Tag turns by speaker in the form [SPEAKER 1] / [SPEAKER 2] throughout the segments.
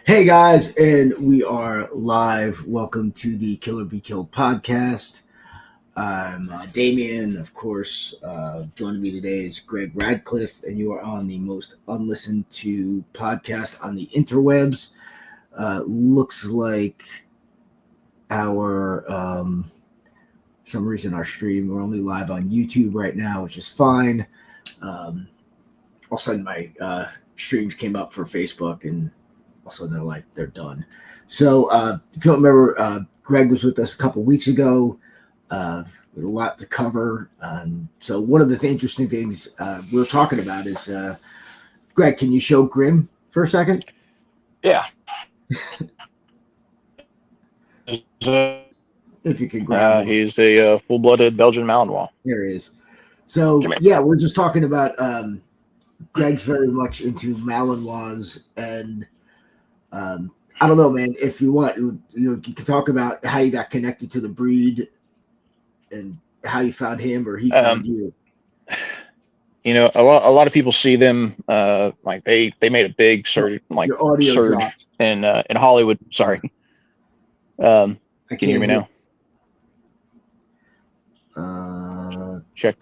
[SPEAKER 1] Hey guys, and we are live. Welcome to the Killer Be Killed podcast. I'm Damian, of course. Joining me today is Greg Radcliffe, and you are on the most unlistened to podcast on the interwebs. Looks like our some reason our stream, we're only live on YouTube right now, which is fine. All of a sudden my streams came up for Facebook, and all of a sudden they're done. So if you don't remember, Greg was with us a couple weeks ago. With a lot to cover. So one of the interesting things we were talking about is, Greg, can you show Grim for a second?
[SPEAKER 2] Yeah.
[SPEAKER 1] If you can grab him.
[SPEAKER 2] He's a full-blooded Belgian Malinois.
[SPEAKER 1] There he is. So, yeah, we're just talking about Greg's very much into Malinois, and I don't know, man, if you want, you can talk about how you got connected to the breed and how you found him or he found you.
[SPEAKER 2] You know, a lot of people see them like they made a big surge, surge in Hollywood. Sorry. Can you hear me now? Check.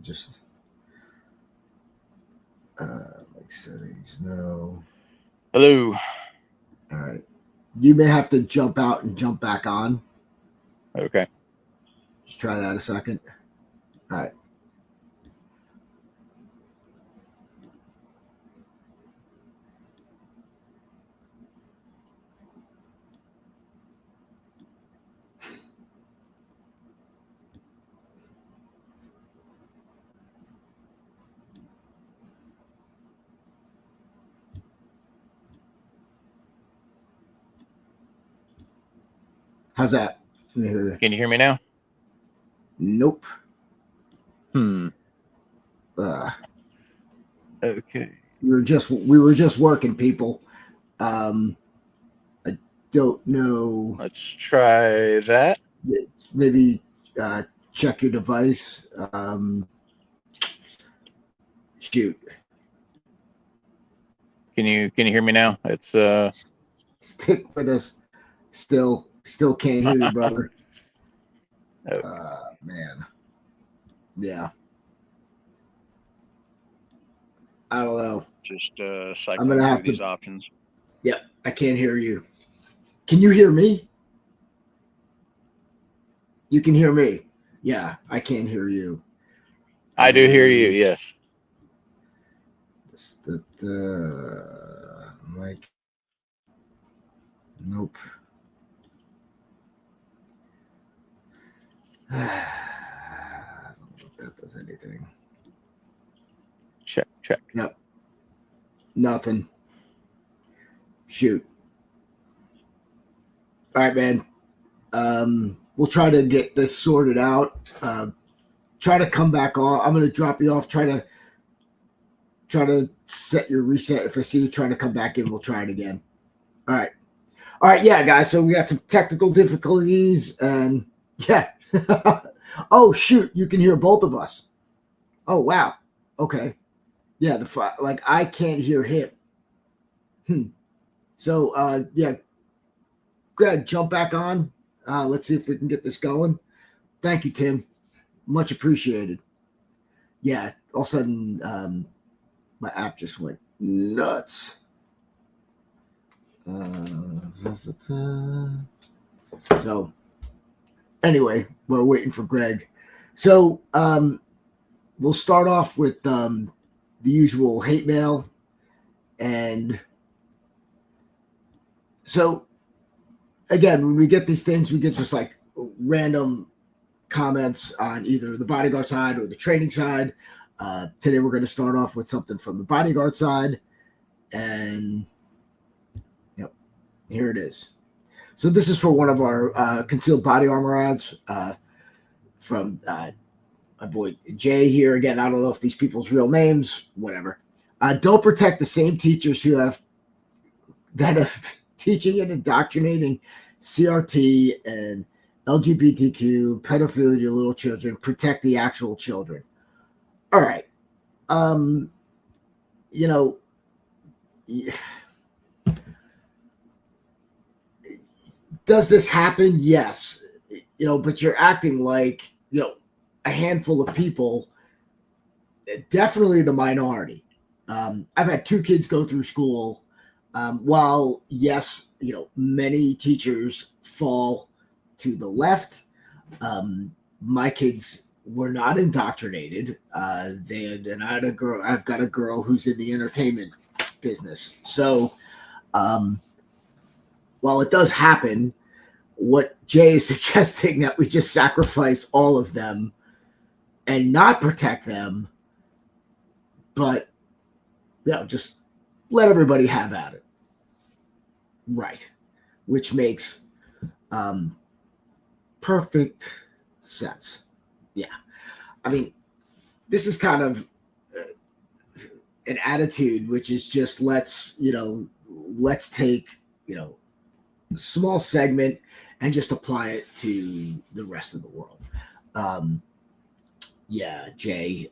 [SPEAKER 1] Just like settings. No.
[SPEAKER 2] Hello.
[SPEAKER 1] All right. You may have to jump out and jump back on.
[SPEAKER 2] Okay.
[SPEAKER 1] Just try that a second. All right. How's that?
[SPEAKER 2] Can you hear me now?
[SPEAKER 1] Nope.
[SPEAKER 2] Okay.
[SPEAKER 1] We were just working, people. I don't know.
[SPEAKER 2] Let's try that.
[SPEAKER 1] Maybe check your device. Shoot.
[SPEAKER 2] Can you hear me now? It's
[SPEAKER 1] stick with us. Still can't hear you, brother.
[SPEAKER 2] Okay.
[SPEAKER 1] Man. Yeah. I don't know.
[SPEAKER 3] Just
[SPEAKER 1] I'm gonna have
[SPEAKER 3] these
[SPEAKER 1] to.
[SPEAKER 3] Options.
[SPEAKER 1] Yeah, I can't hear you. Can you hear me? You can hear me. Yeah, I can't hear you.
[SPEAKER 2] I do hear you. Yes.
[SPEAKER 1] Just Mike. Nope. I don't know if that does anything.
[SPEAKER 2] Check.
[SPEAKER 1] Yep. Nothing. Shoot. All right, man. We'll try to get this sorted out. Try to come back on. I'm going to drop you off. Try to set your reset. If I see you trying to come back in, we'll try it again. All right. Yeah, guys. So we got some technical difficulties, and yeah. Oh shoot! You can hear both of us. Oh wow. Okay. Yeah. I can't hear him. So yeah. Greg, jump back on. Let's see if we can get this going. Thank you, Tim. Much appreciated. Yeah. All of a sudden, my app just went nuts. So anyway, we're waiting for Greg. So we'll start off with the usual hate mail. And so again, when we get these things, we get just like random comments on either the Bodyguard side or the training side. Today we're going to start off with something from the Bodyguard side. And yep, here it is. So this is for one of our concealed body armor ads from my boy Jay here. Again, I don't know if these people's real names, whatever. Don't protect the same teachers that have teaching and indoctrinating CRT and LGBTQ, pedophilia to little children. Protect the actual children. All right. You know, Does this happen? Yes. But you're acting like, a handful of people, definitely the minority. I've had 2 kids go through school. While, yes, many teachers fall to the left, my kids were not indoctrinated. And I've got a girl who's in the entertainment business. So, while it does happen, what Jay is suggesting that we just sacrifice all of them and not protect them, but just let everybody have at it. Right. Which makes perfect sense. Yeah. I mean, this is kind of an attitude, which is just let's take, a small segment and just apply it to the rest of the world. Yeah, Jay.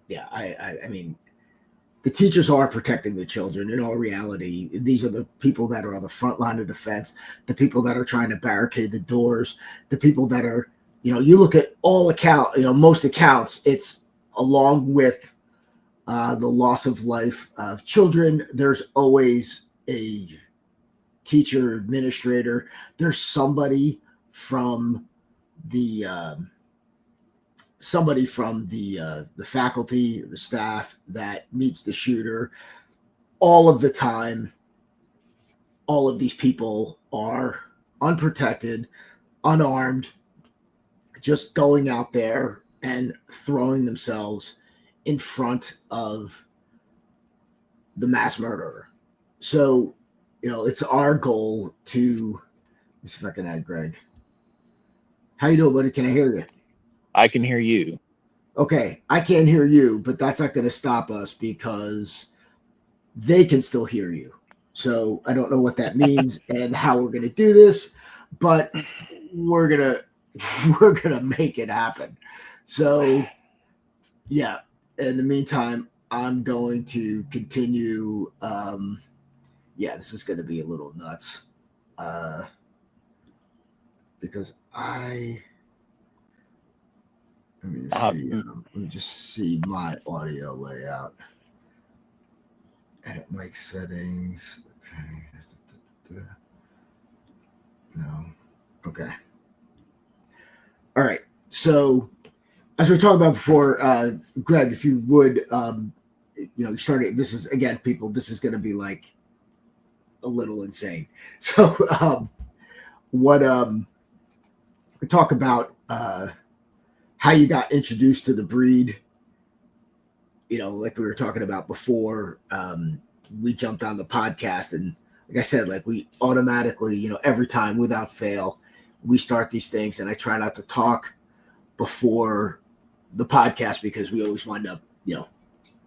[SPEAKER 1] Yeah, I mean, the teachers are protecting the children. In all reality, these are the people that are on the front line of defense, the people that are trying to barricade the doors, the people that are, you look at most accounts, it's along with the loss of life of children. There's always a teacher, administrator. There's somebody from the faculty, the staff that meets the shooter all of the time. All of these people are unprotected, unarmed, just going out there and throwing themselves in front of the mass murderer. So, it's our goal to. Let's see if I can add Greg. How you doing, buddy? Can I hear you?
[SPEAKER 2] I can hear you.
[SPEAKER 1] Okay, I can't hear you, but that's not going to stop us because they can still hear you. So I don't know what that means and how we're going to do this, but we're gonna make it happen. So yeah. In the meantime, I'm going to continue. This is going to be a little nuts because let me just see my audio layout. Edit mic settings. Okay. No. Okay. All right. So, as we were talking about before, Greg, if you would, starting. This is again, people. This is going to be like a little insane. So, we talk about how you got introduced to the breed. Like we were talking about before, we jumped on the podcast, and like I said, like we automatically, every time without fail, we start these things, and I try not to talk before the podcast because we always wind up,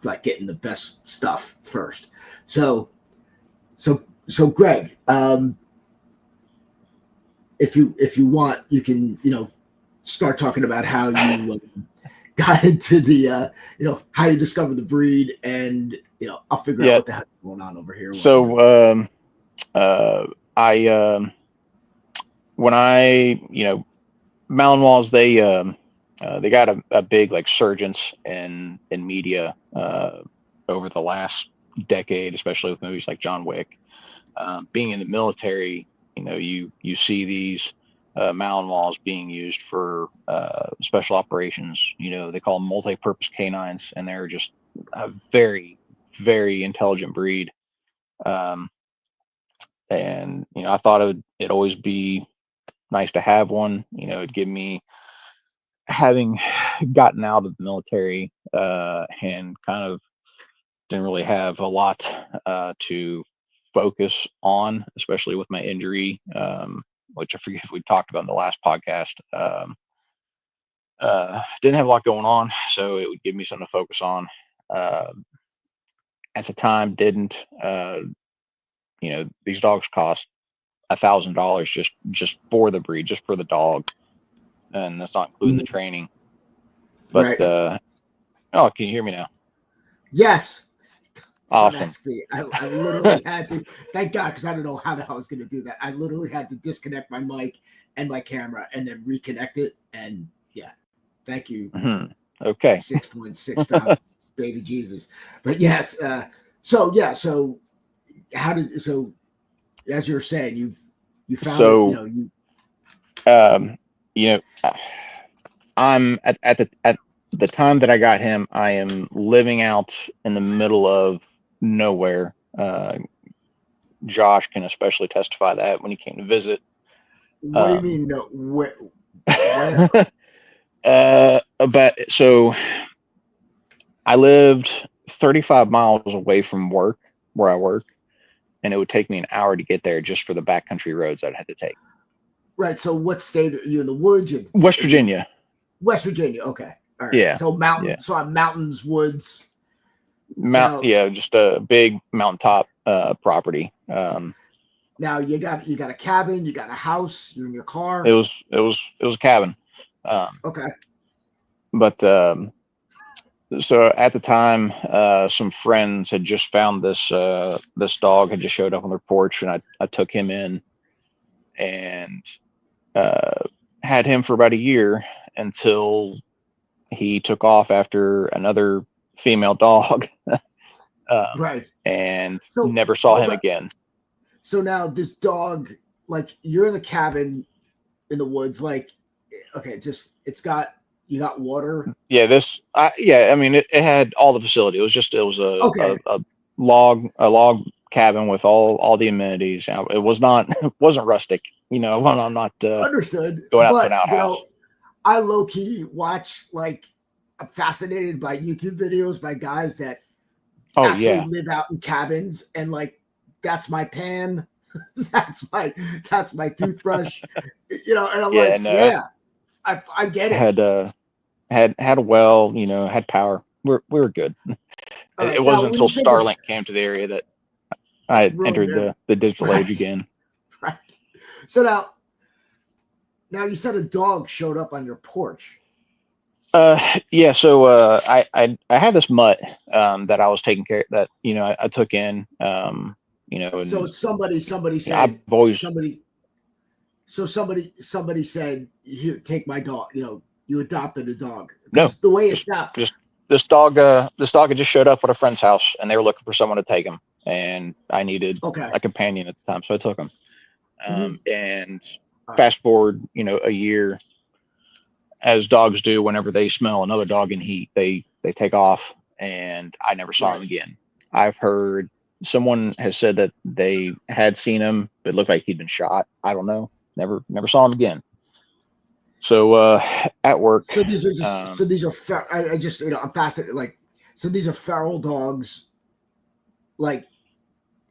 [SPEAKER 1] like getting the best stuff first. So Greg, if you want, you can, start talking about how you got into the, how you discovered the breed, and I'll figure out what the heck's going on over here.
[SPEAKER 2] So when I Malinois, they got a big like surgence in media over the last decade, especially with movies like John Wick. Being in the military, you see these Malinois being used for special operations. They call them multi-purpose canines, and they're just a very, very intelligent breed. And I thought it'd always be nice to have one. It'd give me, having gotten out of the military and kind of didn't really have a lot to focus on, especially with my injury, which I forget if we talked about in the last podcast. Didn't have a lot going on, so it would give me something to focus on. At the time, didn't. These dogs cost $1,000 just for the breed, just for the dog, and that's not including the training. But
[SPEAKER 1] right.
[SPEAKER 2] Oh, can you hear me now?
[SPEAKER 1] Yes. So
[SPEAKER 2] Awesome.
[SPEAKER 1] that's me. I literally had to, thank God, because I don't know how the hell I was going to do that. I literally had to disconnect my mic and my camera and then reconnect it. And yeah, thank you,
[SPEAKER 2] Okay.
[SPEAKER 1] 6.6 pound baby Jesus. But yes, so yeah, so so as you were saying, you found it,
[SPEAKER 2] So,
[SPEAKER 1] you
[SPEAKER 2] you know, I'm at the time that I got him, I am living out in the middle of nowhere. Josh can especially testify that when he came to visit.
[SPEAKER 1] what do you
[SPEAKER 2] Um,
[SPEAKER 1] mean? No, where?
[SPEAKER 2] but so I lived 35 miles away from work where I work, and it would take me an hour to get there just for the backcountry roads I'd had to take.
[SPEAKER 1] Right. So what state are you in? The woods?
[SPEAKER 2] West Virginia.
[SPEAKER 1] West Virginia. Okay. All right.
[SPEAKER 2] Yeah.
[SPEAKER 1] So mountain.
[SPEAKER 2] Yeah.
[SPEAKER 1] So I'm mountains, woods. Now,
[SPEAKER 2] Yeah, just a big mountaintop property.
[SPEAKER 1] now you got a cabin. You got a house. You're in your
[SPEAKER 2] It
[SPEAKER 1] car.
[SPEAKER 2] was a cabin.
[SPEAKER 1] Okay.
[SPEAKER 2] But so at the time, some friends had just found this dog had just showed up on their porch, and I took him in and uh, had him for about a year until he took off after another female dog,
[SPEAKER 1] Right.
[SPEAKER 2] and
[SPEAKER 1] So
[SPEAKER 2] never saw
[SPEAKER 1] hold
[SPEAKER 2] him
[SPEAKER 1] up.
[SPEAKER 2] again.
[SPEAKER 1] So now this dog, like you're in the cabin in the woods, like okay, just you got water.
[SPEAKER 2] Yeah, I mean, it had all the facility. It was
[SPEAKER 1] Okay.
[SPEAKER 2] a log cabin with all the amenities. It was not it wasn't rustic. I'm not
[SPEAKER 1] Understood.
[SPEAKER 2] going out to an
[SPEAKER 1] But
[SPEAKER 2] outhouse.
[SPEAKER 1] I low key watch like I'm fascinated by YouTube videos by guys that
[SPEAKER 2] Oh
[SPEAKER 1] actually
[SPEAKER 2] yeah,
[SPEAKER 1] live out in cabins and like that's my pan, that's my toothbrush, and I'm
[SPEAKER 2] yeah,
[SPEAKER 1] like,
[SPEAKER 2] no,
[SPEAKER 1] yeah, I get it.
[SPEAKER 2] had had a well, had power. We were good.
[SPEAKER 1] All
[SPEAKER 2] It
[SPEAKER 1] right, now
[SPEAKER 2] wasn't
[SPEAKER 1] when you
[SPEAKER 2] until
[SPEAKER 1] say this,
[SPEAKER 2] Starlink came to the area that I
[SPEAKER 1] it
[SPEAKER 2] had
[SPEAKER 1] ruined
[SPEAKER 2] entered
[SPEAKER 1] it,
[SPEAKER 2] the digital age
[SPEAKER 1] right?
[SPEAKER 2] again.
[SPEAKER 1] Right. So now you said a dog showed up on your porch.
[SPEAKER 2] Yeah, so I had this mutt that I was taking care that I took in
[SPEAKER 1] So
[SPEAKER 2] and
[SPEAKER 1] it's somebody
[SPEAKER 2] I've
[SPEAKER 1] said
[SPEAKER 2] always
[SPEAKER 1] somebody so somebody said, here, take my dog. You adopted a dog
[SPEAKER 2] no
[SPEAKER 1] because the way
[SPEAKER 2] just
[SPEAKER 1] it's out.
[SPEAKER 2] just this dog had just showed up at a friend's house and they were looking for someone to take him, and I needed
[SPEAKER 1] Okay.
[SPEAKER 2] a companion at the time, so I took him.
[SPEAKER 1] Mm-hmm.
[SPEAKER 2] And
[SPEAKER 1] All right.
[SPEAKER 2] fast forward a year, as dogs do whenever they smell another dog in heat, they take off, and I never saw him
[SPEAKER 1] Right.
[SPEAKER 2] again. I've heard someone has said that they had seen him, but it looked like he'd been shot. I don't know. Never saw him again. So at work,
[SPEAKER 1] So these are just
[SPEAKER 2] um,
[SPEAKER 1] so these are I just I'm fascinated. Like, so these are feral dogs. Like,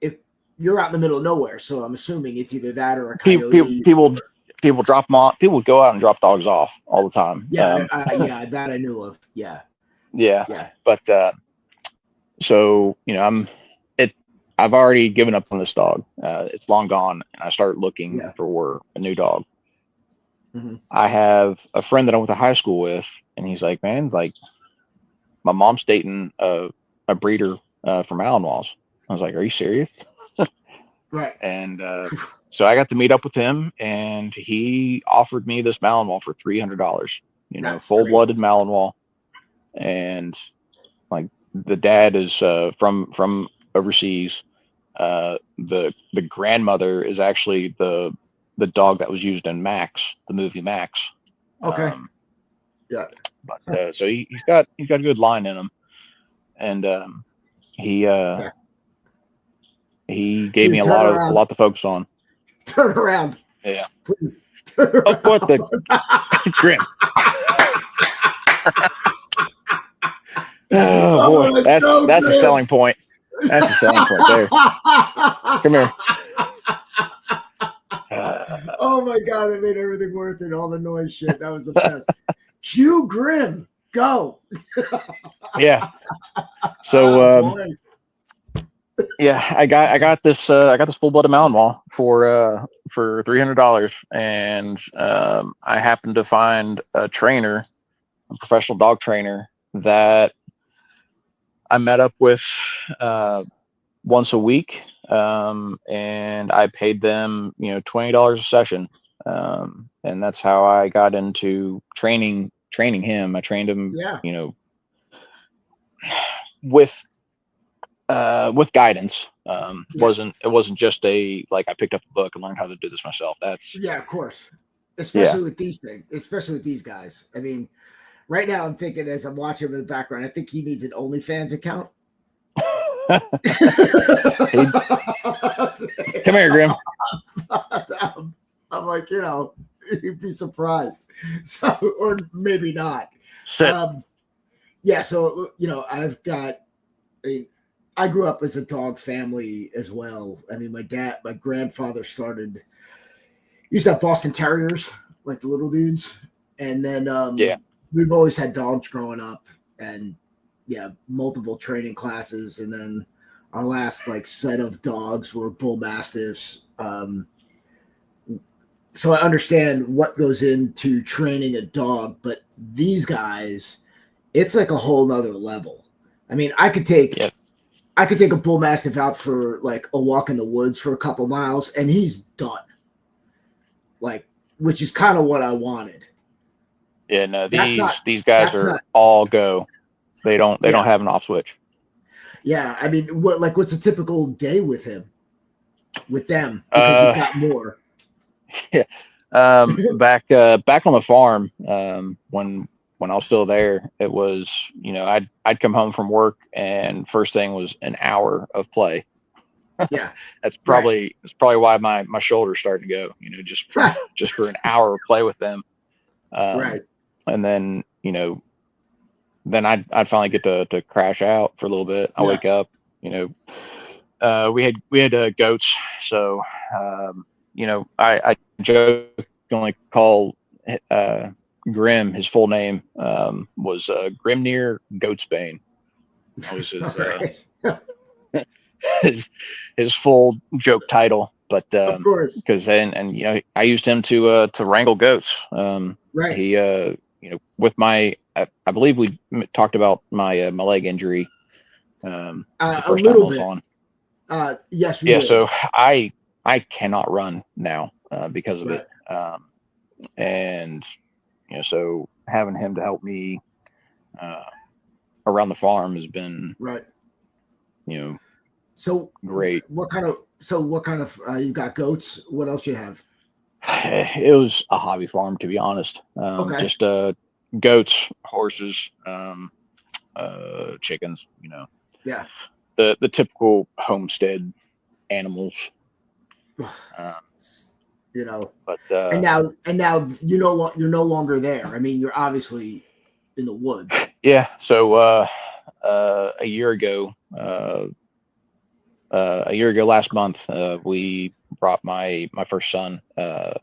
[SPEAKER 1] if you're out in the middle of nowhere, so I'm assuming it's either that or a coyote.
[SPEAKER 2] people drop them off. People go out and drop dogs off all the time.
[SPEAKER 1] Yeah, yeah, that I knew of. Yeah,
[SPEAKER 2] Yeah,
[SPEAKER 1] yeah,
[SPEAKER 2] but so I've already given up on this dog. It's long gone, and I start looking
[SPEAKER 1] yeah.
[SPEAKER 2] for a new dog.
[SPEAKER 1] Mm-hmm.
[SPEAKER 2] I have a friend that I went to high school with, and he's like, man, like my mom's dating a breeder from Malinois. I was like, are you serious?
[SPEAKER 1] Right.
[SPEAKER 2] And so I got to meet up with him, and he offered me this Malinois for $300.
[SPEAKER 1] That's
[SPEAKER 2] Full blooded
[SPEAKER 1] crazy.
[SPEAKER 2] Malinois, and like the dad is from overseas. The grandmother is actually the dog that was used in Max, the movie Max.
[SPEAKER 1] Okay.
[SPEAKER 2] Um,
[SPEAKER 1] Yeah.
[SPEAKER 2] but so he's got a good line in him, and he
[SPEAKER 1] Yeah.
[SPEAKER 2] he gave me
[SPEAKER 1] Dude, turn
[SPEAKER 2] a
[SPEAKER 1] around.
[SPEAKER 2] lot to focus on.
[SPEAKER 1] Turn around,
[SPEAKER 2] Yeah.
[SPEAKER 1] please. Turn
[SPEAKER 2] Oh, what the
[SPEAKER 1] around.
[SPEAKER 2] grim. Oh boy,
[SPEAKER 1] Oh, that's so
[SPEAKER 2] that's a
[SPEAKER 1] good.
[SPEAKER 2] selling point. That's a selling point there. Come here.
[SPEAKER 1] Oh my god, that made everything worth it. All the noise shit. That was the best. Hugh Grimm, go.
[SPEAKER 2] Yeah.
[SPEAKER 1] Oh
[SPEAKER 2] So
[SPEAKER 1] boy.
[SPEAKER 2] yeah, I got this full blooded Malinois for $300, and I happened to find a professional dog trainer that I met up with once a week, and I paid them, $20 a session, and that's how I got into training him. I trained him,
[SPEAKER 1] Yeah.
[SPEAKER 2] With guidance.
[SPEAKER 1] Yeah.
[SPEAKER 2] It wasn't just I picked up a book and learned how to do this myself. That's
[SPEAKER 1] Yeah, of course.
[SPEAKER 2] yeah.
[SPEAKER 1] Especially with these things, especially with these guys. I mean, right now I'm thinking as I'm watching him in the background, I think he needs an OnlyFans account.
[SPEAKER 2] Hey, come here, Grim.
[SPEAKER 1] I'm like, you'd be surprised. So, or maybe not.
[SPEAKER 2] Sit.
[SPEAKER 1] Yeah. So, I've got, I mean, I grew up as a dog family as well. I mean, my grandfather used to have Boston Terriers, like the little dudes. And then
[SPEAKER 2] Yeah.
[SPEAKER 1] we've always had dogs growing up, and yeah, multiple training classes. And then our last set of dogs were bull mastiffs. So I understand what goes into training a dog, but these guys, it's like a whole nother level. I mean,
[SPEAKER 2] Yeah.
[SPEAKER 1] I could take a bull mastiff out for like a walk in the woods for a couple miles, and he's done. Which is kind of what I wanted.
[SPEAKER 2] Yeah. No,
[SPEAKER 1] That's not.
[SPEAKER 2] these guys
[SPEAKER 1] That's
[SPEAKER 2] are
[SPEAKER 1] not.
[SPEAKER 2] all go. They don't
[SPEAKER 1] Yeah,
[SPEAKER 2] have an off switch.
[SPEAKER 1] yeah. I mean, what's a typical day with them? Because you've
[SPEAKER 2] Uh,
[SPEAKER 1] got more.
[SPEAKER 2] yeah. Back on the farm, when I was still there, it was, I'd come home from work and first thing was an hour of play.
[SPEAKER 1] Yeah.
[SPEAKER 2] That's
[SPEAKER 1] Right.
[SPEAKER 2] probably why my shoulder's starting to go, just for an hour of play with them.
[SPEAKER 1] Right.
[SPEAKER 2] And then, then I'd finally get to crash out for a little bit. I
[SPEAKER 1] Yeah.
[SPEAKER 2] wake up, we had goats. So, I jokingly call, Grim, his full name, was, Grimnir Goatsbane. That was
[SPEAKER 1] All right.
[SPEAKER 2] his, his full joke title, but,
[SPEAKER 1] Of course.
[SPEAKER 2] because I used him to wrangle goats.
[SPEAKER 1] Right.
[SPEAKER 2] He with I believe we talked about my leg injury, the
[SPEAKER 1] A
[SPEAKER 2] first time I
[SPEAKER 1] little
[SPEAKER 2] was
[SPEAKER 1] bit.
[SPEAKER 2] on.
[SPEAKER 1] Yes, we
[SPEAKER 2] Yeah,
[SPEAKER 1] did.
[SPEAKER 2] so I cannot run now, because of it.
[SPEAKER 1] Right.
[SPEAKER 2] And so having him to help me, uh, around the farm has been,
[SPEAKER 1] Right.
[SPEAKER 2] you know
[SPEAKER 1] So
[SPEAKER 2] great.
[SPEAKER 1] what kind of you got goats? What else you have?
[SPEAKER 2] It was a hobby farm, to be honest.
[SPEAKER 1] Okay.
[SPEAKER 2] Just goats, horses, chickens.
[SPEAKER 1] Yeah.
[SPEAKER 2] The typical homestead animals. Uh,
[SPEAKER 1] You know,
[SPEAKER 2] but
[SPEAKER 1] and now you're no longer there. I mean, you're obviously in the woods.
[SPEAKER 2] yeah, so a year ago last month, we brought my first son, my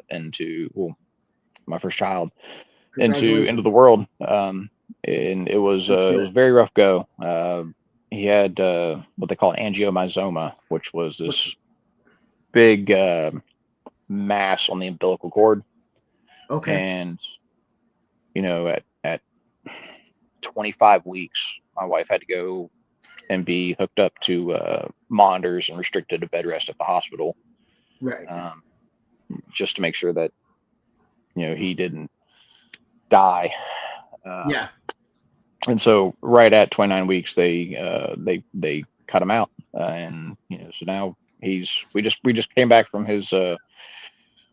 [SPEAKER 2] first child into the
[SPEAKER 1] Congratulations.
[SPEAKER 2] world. And
[SPEAKER 1] That's
[SPEAKER 2] it was
[SPEAKER 1] good.
[SPEAKER 2] a very rough go. He had, what they call an angiomyoma, which was
[SPEAKER 1] What's
[SPEAKER 2] this big, mass on the umbilical cord.
[SPEAKER 1] okay?
[SPEAKER 2] And at 25 weeks, my wife had to go and be hooked up to, monitors and restricted to bed rest at the hospital,
[SPEAKER 1] Right.
[SPEAKER 2] um, just to make sure that he didn't die. Um,
[SPEAKER 1] Yeah.
[SPEAKER 2] and so right at 29 weeks, they cut him out, and so now we just came back from his,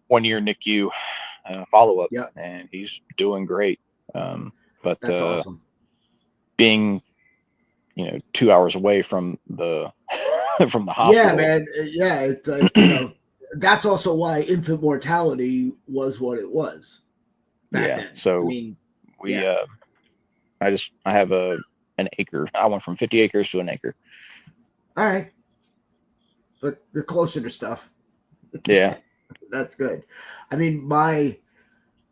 [SPEAKER 2] 1 year NICU, follow up,
[SPEAKER 1] Yeah.
[SPEAKER 2] and he's doing great. But
[SPEAKER 1] That's awesome.
[SPEAKER 2] being 2 hours away from the from the
[SPEAKER 1] Yeah,
[SPEAKER 2] hospital.
[SPEAKER 1] man. Yeah. It's that's also why infant mortality was what it was back
[SPEAKER 2] Yeah,
[SPEAKER 1] then. I
[SPEAKER 2] so
[SPEAKER 1] mean,
[SPEAKER 2] we
[SPEAKER 1] yeah.
[SPEAKER 2] I have an acre. I went from 50 acres to an acre.
[SPEAKER 1] All right, but you're closer to stuff.
[SPEAKER 2] Yeah.
[SPEAKER 1] That's good. I mean, my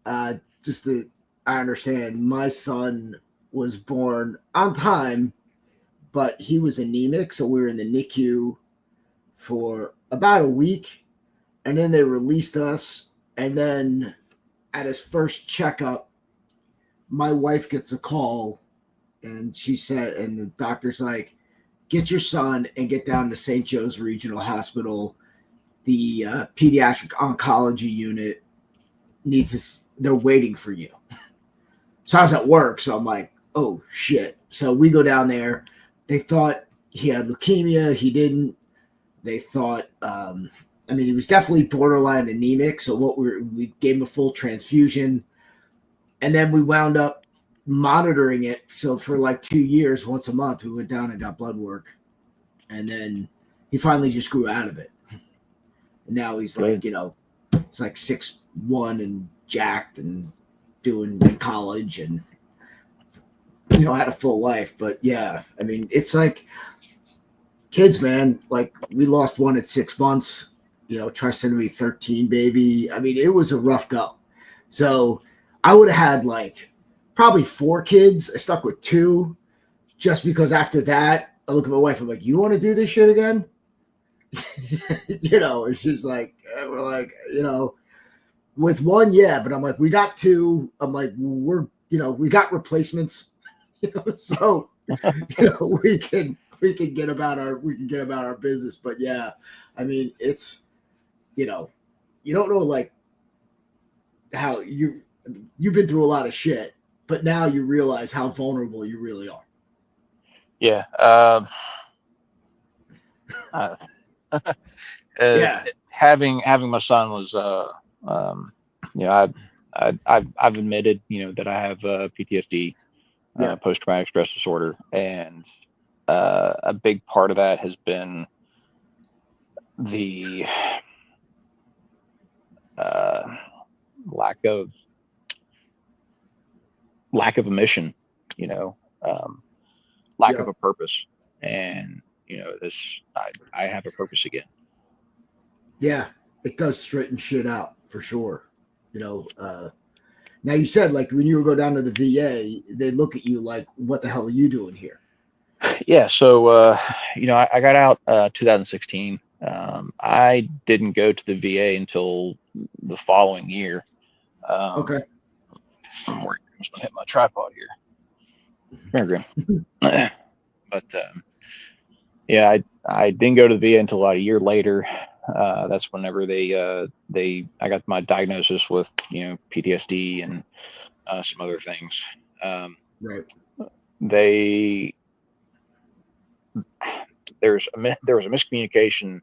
[SPEAKER 1] uh just the I understand my son was born on time, but he was anemic, so we were in the NICU for about a week, and then they released us. And then at his first checkup, my wife gets a call And she said, and the doctor's like, get your son and get down to St. Joe's Regional Hospital. The pediatric oncology unit needs us. They're waiting for you. So I was at work. So I'm like, oh shit. So we go down there. They thought he had leukemia. He didn't. They thought, I mean, he was definitely borderline anemic. So we gave him a full transfusion. And then we wound up monitoring it. So for like 2 years, once a month, we went down and got blood work. And then he finally just grew out of it. And now he's like, you know, it's like 6'1" and jacked and doing in college and, you know, had a full life. But yeah, I mean, it's like kids, man. Like we lost one at 6 months, you know, trisomy 13 baby. I mean, it was a rough go. So I would have had like probably 4 kids. I stuck with 2 just because after that, I look at my wife. I'm like, you want to do this shit again? You know, and she's like, we're like, you know, with 1, yeah, but I'm like, we got 2. I'm like, we're, you know, we got replacements, you know, so, you know, we can get about our business. But yeah, I mean, it's, you know, you don't know like how you've been through a lot of shit, but now you realize how vulnerable you really are.
[SPEAKER 2] Yeah.
[SPEAKER 1] Yeah.
[SPEAKER 2] Having my son was, you know, I've admitted, you know, that I have PTSD,
[SPEAKER 1] Yeah.
[SPEAKER 2] post-traumatic stress disorder, and a big part of that has been the uh, lack of a mission, you know, lack
[SPEAKER 1] Yeah.
[SPEAKER 2] of a purpose, and you know, I have a purpose again.
[SPEAKER 1] Yeah. It does straighten shit out for sure. You know, now you said like when you go down to the VA, they look at you like, what the hell are you doing here?
[SPEAKER 2] Yeah, so you know, I got out 2016. I didn't go to the VA until the following year.
[SPEAKER 1] Okay.
[SPEAKER 2] I'm gonna hit my tripod here. Come here, Grim. But yeah, I didn't go to the VA until about a year later. That's whenever I got my diagnosis with, you know, PTSD and some other things.
[SPEAKER 1] Right.
[SPEAKER 2] They there was a miscommunication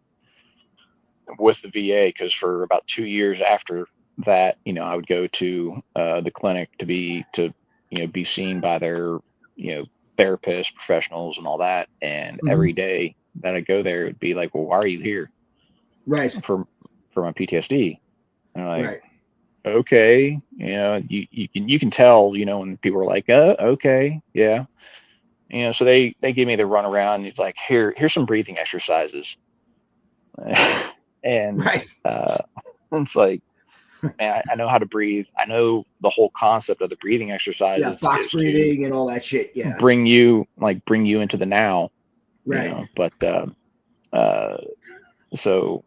[SPEAKER 2] with the VA, because for about 2 years after that, you know, I would go to the clinic to you know, be seen by their, you know, therapists, professionals, and all that. And
[SPEAKER 1] Mm-hmm.
[SPEAKER 2] every day that I go there, it'd be like, well, why are you here?
[SPEAKER 1] Right.
[SPEAKER 2] For my PTSD. And I'm like,
[SPEAKER 1] Right.
[SPEAKER 2] okay, you know, you can tell, you know, when people are like, okay, yeah, you know. So they give me the runaround. It's like, here's some breathing exercises. And
[SPEAKER 1] Right.
[SPEAKER 2] it's like, man, I know how to breathe. I know the whole concept of the breathing
[SPEAKER 1] Yeah.
[SPEAKER 2] exercises
[SPEAKER 1] Box
[SPEAKER 2] is to
[SPEAKER 1] breathing and all that shit. Yeah.
[SPEAKER 2] bring you into the now, you
[SPEAKER 1] Right.
[SPEAKER 2] know. But uh, so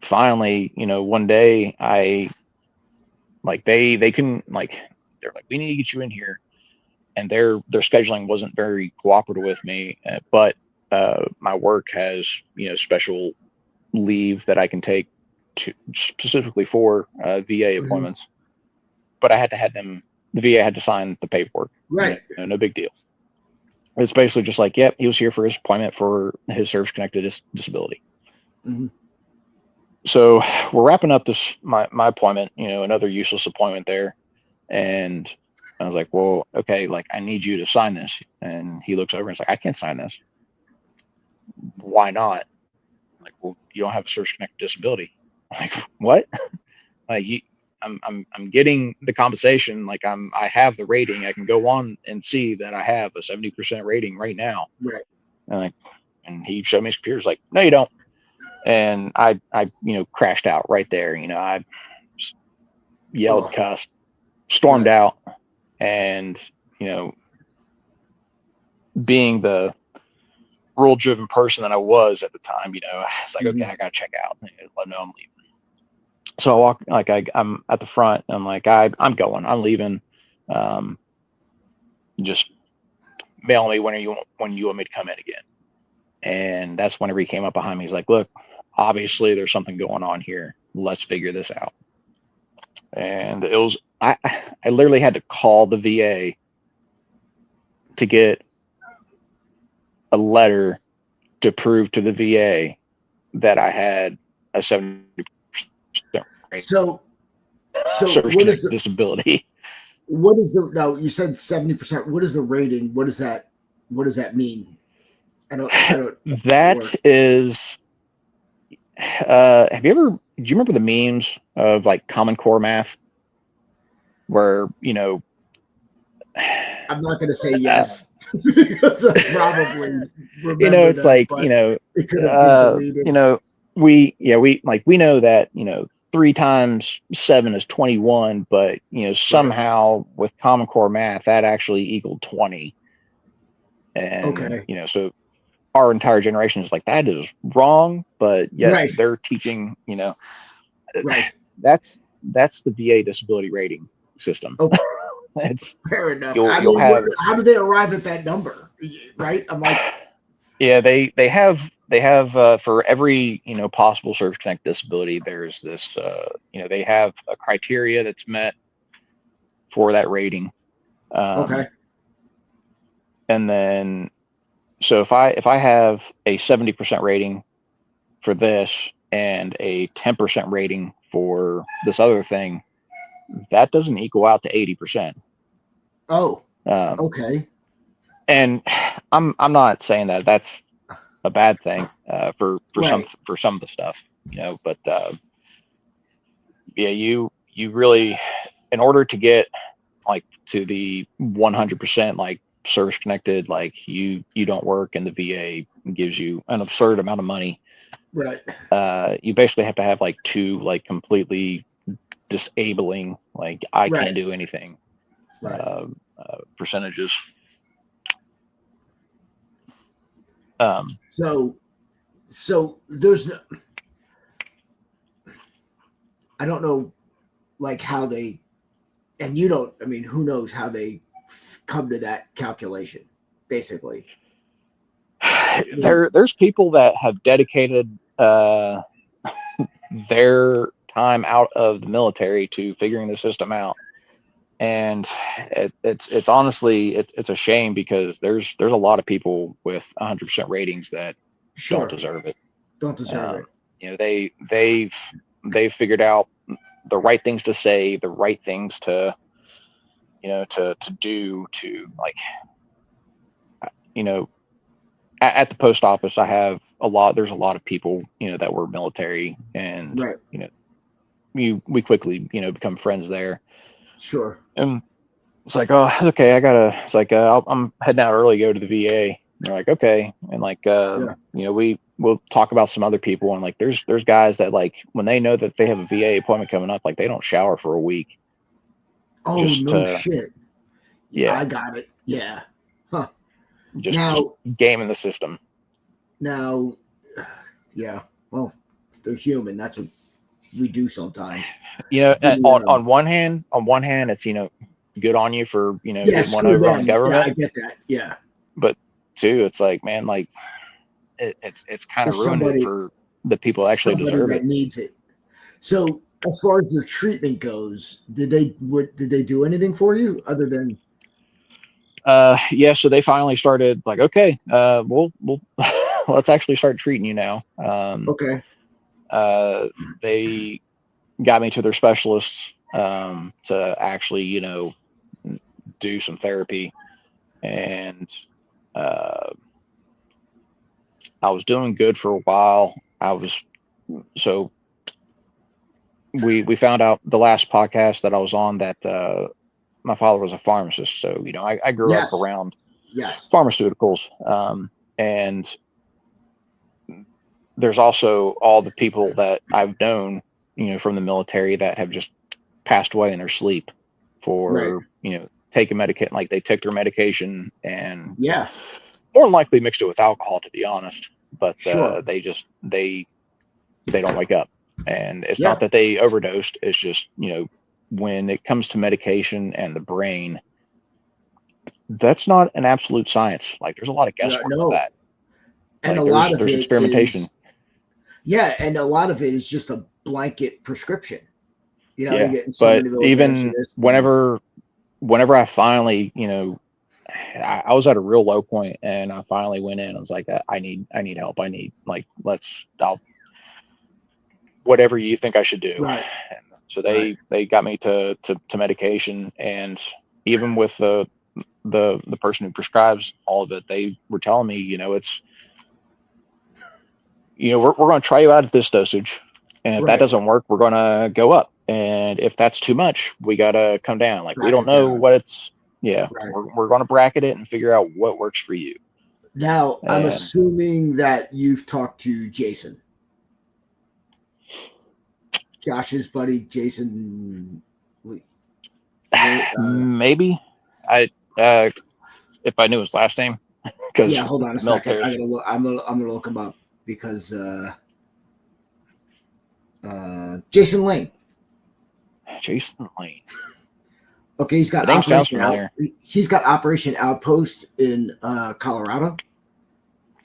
[SPEAKER 2] finally, you know, one day they couldn't, like, they're like, we need to get you in here, and their scheduling wasn't very cooperative with me. But my work has, you know, special leave that I can take to specifically for VA
[SPEAKER 1] Mm-hmm.
[SPEAKER 2] appointments. But I had to have them. The VA had to sign the paperwork.
[SPEAKER 1] Right.
[SPEAKER 2] You know, no big deal. It's basically just like, yep, he was here for his appointment for his service-connected disability.
[SPEAKER 1] Mm-hmm.
[SPEAKER 2] So we're wrapping up my appointment. You know, another useless appointment there, and I was like, well, okay, like, I need you to sign this. And he looks over and is like, I can't sign this. Why not? I'm like, well, you don't have a service connected disability. I'm like, what? Like, I'm getting the compensation. Like, I have the rating. I can go on and see that I have a 70% rating right now.
[SPEAKER 1] Right.
[SPEAKER 2] And he showed me his computers like, no, you don't. And I you know, crashed out right there. You know, I yelled,
[SPEAKER 1] Oh.
[SPEAKER 2] cussed, stormed
[SPEAKER 1] Right.
[SPEAKER 2] out, and, you know, being the rule driven person that I was at the time, you know, it's like,
[SPEAKER 1] Mm-hmm.
[SPEAKER 2] okay, I gotta check out. Let them know I'm leaving. So I walk, like, I'm at the front. And I'm like, I'm going. I'm leaving. Um, just mail me when you want me to come in again. And that's whenever he came up behind me. He's like, look, obviously there's something going on here. Let's figure this out. And it was, I literally had to call the VA to get a letter to prove to the VA that I had a 70%
[SPEAKER 1] So
[SPEAKER 2] service
[SPEAKER 1] what is the
[SPEAKER 2] disability.
[SPEAKER 1] what is the now you said 70%? What is the rating? What does that mean? I don't
[SPEAKER 2] That is have you ever, do you remember the memes of like Common Core math where, you know,
[SPEAKER 1] I'm not going to say yes because I probably
[SPEAKER 2] you know,
[SPEAKER 1] remember
[SPEAKER 2] it's
[SPEAKER 1] them,
[SPEAKER 2] like,
[SPEAKER 1] but
[SPEAKER 2] you know,
[SPEAKER 1] it could have been deleted.
[SPEAKER 2] you know, we know that, you know, 3 times 7 is 21, but you know, somehow with Common Core math that actually equaled 20. And you know, so our entire generation is like, that is wrong, but yet they're teaching, you know, that's the VA disability rating system.
[SPEAKER 1] Okay.
[SPEAKER 2] It's
[SPEAKER 1] fair enough.
[SPEAKER 2] you'll have,
[SPEAKER 1] how do they arrive at that number? Right? I'm like,
[SPEAKER 2] yeah, they have for every, you know, possible service connected disability, there's this you know, they have a criteria that's met for that rating.
[SPEAKER 1] okay.
[SPEAKER 2] And then so if I have a 70% rating for this and a 10% rating for this other thing, that doesn't equal out to 80%.
[SPEAKER 1] Oh, okay.
[SPEAKER 2] And I'm not saying that that's a bad thing for some of the stuff, you know, but yeah, you really, in order to get like to the 100% like service connected, like you don't work and the VA gives you an absurd amount of money.
[SPEAKER 1] Right.
[SPEAKER 2] You basically have to have like 2 like completely disabling, like I can't do anything percentages.
[SPEAKER 1] So there's no, I don't know like how they, and you don't, I mean, who knows how they come to that calculation, basically.
[SPEAKER 2] There's people that have dedicated their time out of the military to figuring the system out, and it's honestly it's a shame because there's a lot of people with 100% ratings that don't deserve it. You know, they've figured out the right things to say, the right things to, you know, to do, to like, you know, at the post office, there's a lot of people, you know, that were military, and you know, we quickly, you know, become friends there. And it's like, oh, okay, it's like, I'm heading out early, go to the VA. And they're like, okay. And like, you know, we'll talk about some other people, and like, there's guys that like, when they know that they have a VA appointment coming up, like they don't shower for a week.
[SPEAKER 1] Oh, no shit.
[SPEAKER 2] Yeah.
[SPEAKER 1] I got it. Yeah. Huh.
[SPEAKER 2] Just gaming the system.
[SPEAKER 1] Now, yeah. Well, they're human. That's what we do sometimes.
[SPEAKER 2] You know, on one hand, it's, you know, good on you for, you know, getting one over on the government.
[SPEAKER 1] Yeah, I get that. Yeah.
[SPEAKER 2] But 2, it's like, man, like it's kind of ruined it for the people that actually deserve it.
[SPEAKER 1] Needs it. So as far as their treatment goes, did they do anything for you other than?
[SPEAKER 2] Yeah, so they finally started like, okay, we'll let's actually start treating you now.
[SPEAKER 1] Okay.
[SPEAKER 2] They got me to their specialists to actually, you know, do some therapy, and I was doing good for a while. So we found out the last podcast that I was on that my father was a pharmacist. So, you know, I grew up around pharmaceuticals. And there's also all the people that I've known, you know, from the military that have just passed away in their sleep for, you know, taking medication, like they took their medication and more than likely mixed it with alcohol, to be honest. But they don't wake up. And it's not that they overdosed. It's just, you know, when it comes to medication and the brain, that's not an absolute science. Like there's a lot of guesswork with
[SPEAKER 1] No,
[SPEAKER 2] that.
[SPEAKER 1] and
[SPEAKER 2] Like
[SPEAKER 1] a lot of
[SPEAKER 2] there's
[SPEAKER 1] it
[SPEAKER 2] experimentation.
[SPEAKER 1] is, yeah, and a lot of it is just a blanket prescription. You're
[SPEAKER 2] Yeah.
[SPEAKER 1] getting so
[SPEAKER 2] But
[SPEAKER 1] many milligrams of
[SPEAKER 2] even
[SPEAKER 1] this.
[SPEAKER 2] whenever I finally, I was at a real low point and I finally went in. I was like, I need help. I need like, I'll, whatever you think I should do.
[SPEAKER 1] Right,
[SPEAKER 2] And so
[SPEAKER 1] right.
[SPEAKER 2] they got me to medication. And even with the person who prescribes all of it, they were telling me, we're going to try you out at this dosage. And if that
[SPEAKER 1] Right.
[SPEAKER 2] doesn't work, we're going to go up. And if that's too much, we got to come down. Like, we
[SPEAKER 1] Back
[SPEAKER 2] don't
[SPEAKER 1] it
[SPEAKER 2] know
[SPEAKER 1] down.
[SPEAKER 2] what it's, yeah,
[SPEAKER 1] Right.
[SPEAKER 2] we're going to bracket it and figure out what works for you.
[SPEAKER 1] Now, I'm
[SPEAKER 2] And
[SPEAKER 1] assuming that you've talked to Jason, Josh's buddy, Jason.
[SPEAKER 2] maybe if I knew his last name, because
[SPEAKER 1] Yeah, hold on a second. I
[SPEAKER 2] military's
[SPEAKER 1] gotta look. I'm gonna look him up because Jason Lane.
[SPEAKER 2] Jason Lane.
[SPEAKER 1] Okay, he's
[SPEAKER 2] The
[SPEAKER 1] got
[SPEAKER 2] name sounds
[SPEAKER 1] Operation
[SPEAKER 2] familiar.
[SPEAKER 1] He's got Operation Outpost in Colorado,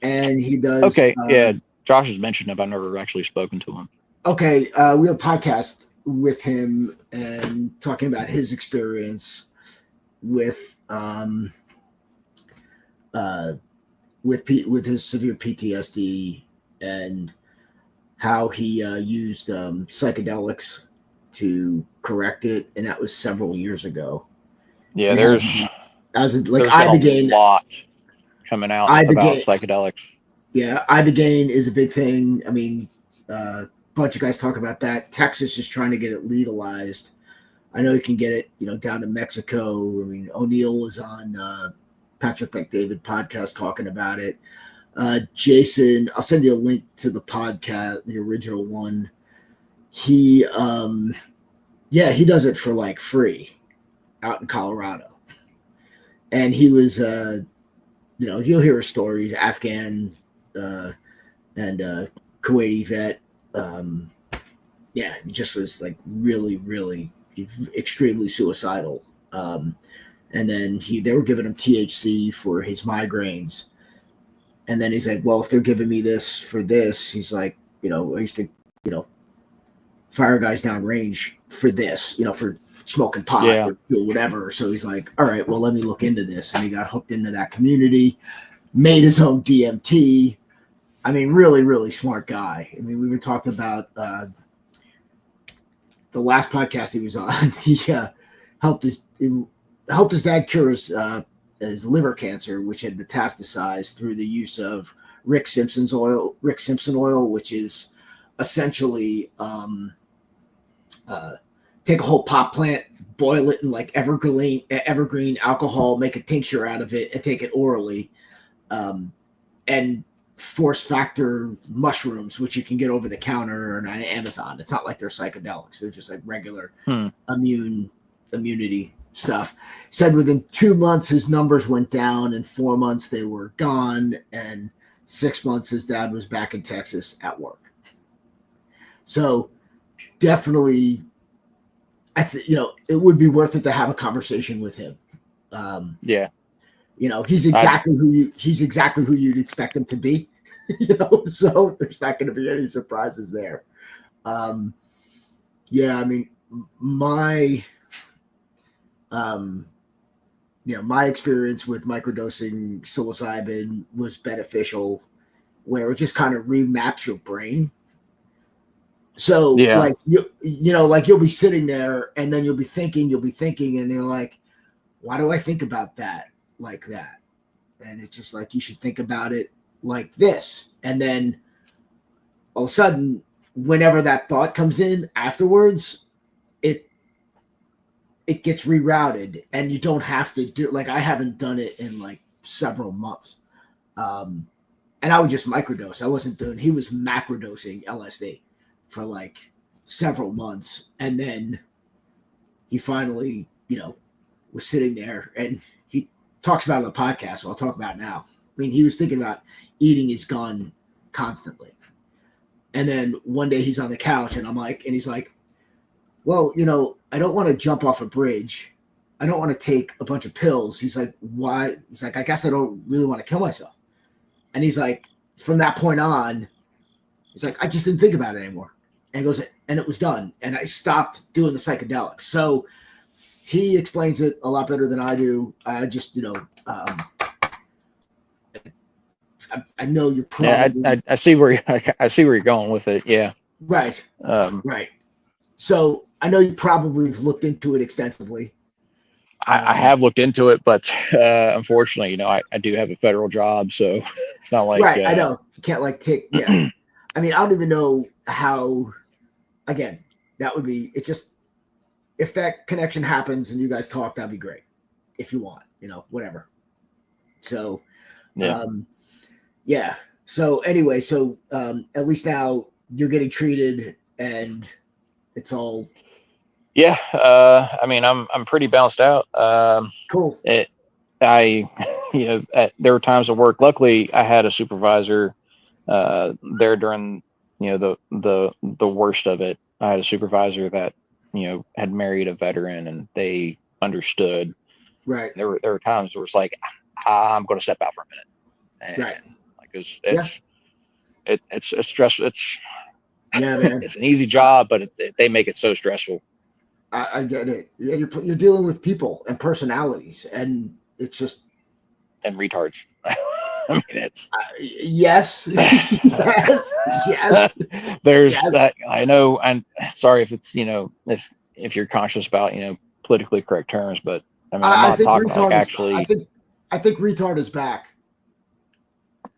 [SPEAKER 1] and he does.
[SPEAKER 2] Okay, yeah, Josh has mentioned him. I've never actually spoken to him.
[SPEAKER 1] Okay, we have a podcast with him and talking about his experience with with his severe PTSD and how he used psychedelics to correct it, and that was several years ago.
[SPEAKER 2] Yeah,
[SPEAKER 1] And it hasn't like
[SPEAKER 2] there's been a
[SPEAKER 1] Ibogaine.
[SPEAKER 2] lot coming out about
[SPEAKER 1] Ibogaine,
[SPEAKER 2] psychedelics.
[SPEAKER 1] yeah, Ibogaine is a big thing. I mean, a bunch of guys talk about that. Texas is trying to get it legalized. I know you can get it, down to Mexico. I mean, O'Neill was on Patrick McDavid podcast talking about it. Jason, I'll send you a link to the podcast, the original one. He, he does it for like free out in Colorado. And he was, you'll hear his stories, Afghan and Kuwaiti vet. He just was like really, really extremely suicidal. And then they were giving him THC for his migraines. And then he's like, well, if they're giving me this for this, he's like, I used to, fire guys down range for this, for smoking pot
[SPEAKER 2] Yeah.
[SPEAKER 1] or whatever. So he's like, all right, well, let me look into this. And he got hooked into that community, made his own DMT. I mean, really, really smart guy. I mean, we were talking about the last podcast he was on. He helped his dad cure his liver cancer, which had metastasized through the use of Rick Simpson oil, which is essentially take a whole pot plant, boil it in like evergreen alcohol, make a tincture out of it, and take it orally. And force factor mushrooms, which you can get over the counter or on Amazon. It's not like they're psychedelics; they're just like regular immunity stuff. Said within 2 months his numbers went down, in 4 months they were gone, and 6 months his dad was back in Texas at work. So definitely, it would be worth it to have a conversation with him. He's exactly who you'd expect him to be. So there's not going to be any surprises there. I mean, my my experience with microdosing psilocybin was beneficial, where it just kind of remaps your brain. So like you'll be sitting there and then you'll be thinking, and you're like, why do I think about that like that? And it's just like, you should think about it like this. And then all of a sudden, whenever that thought comes in afterwards, it gets rerouted, and you don't have to do, like, I haven't done it in like several months. And I would just microdose. He was macrodosing LSD for like several months. And then he finally, was sitting there, and he talks about it on the podcast, so I'll talk about it now. I mean, he was thinking about eating his gun constantly. And then one day he's on the couch, and he's like, well, I don't want to jump off a bridge. I don't want to take a bunch of pills. He's like, why? He's like, I guess I don't really want to kill myself. And he's like, from that point on, he's like, I just didn't think about it anymore. And he goes, and it was done. And I stopped doing the psychedelics. So he explains it a lot better than I do. I just, I know you're probably
[SPEAKER 2] I see where I see where you're going with it. Yeah.
[SPEAKER 1] right. Right. So I know you probably have looked into it extensively.
[SPEAKER 2] I have looked into it, but unfortunately, I do have a federal job, so it's not like
[SPEAKER 1] right. I know you can't like take. Yeah. I mean, I don't even know how. Again, that would be. It's just if that connection happens and you guys talk, that'd be great. If you want, whatever. So,
[SPEAKER 2] yeah.
[SPEAKER 1] Yeah. So anyway, at least now you're getting treated and it's all
[SPEAKER 2] Yeah. I mean, I'm pretty bounced out.
[SPEAKER 1] cool.
[SPEAKER 2] I, there were times at work. Luckily, I had a supervisor there during, the worst of it. I had a supervisor that, had married a veteran, and they understood.
[SPEAKER 1] Right.
[SPEAKER 2] There were times where it's like, I'm going to step out for a minute, and
[SPEAKER 1] Right.
[SPEAKER 2] like it's stressful.
[SPEAKER 1] Yeah, man.
[SPEAKER 2] It's an easy job, but they make it so stressful.
[SPEAKER 1] I get it. Yeah, you're dealing with people and personalities, and it's just
[SPEAKER 2] And retards. I mean, it's
[SPEAKER 1] yes, yes.
[SPEAKER 2] there's
[SPEAKER 1] Yes.
[SPEAKER 2] that. I know. I'm sorry if it's if you're conscious about politically correct terms, but I mean, I'm
[SPEAKER 1] I
[SPEAKER 2] not
[SPEAKER 1] think
[SPEAKER 2] talking like
[SPEAKER 1] retard is.
[SPEAKER 2] actually.
[SPEAKER 1] I think retard is back.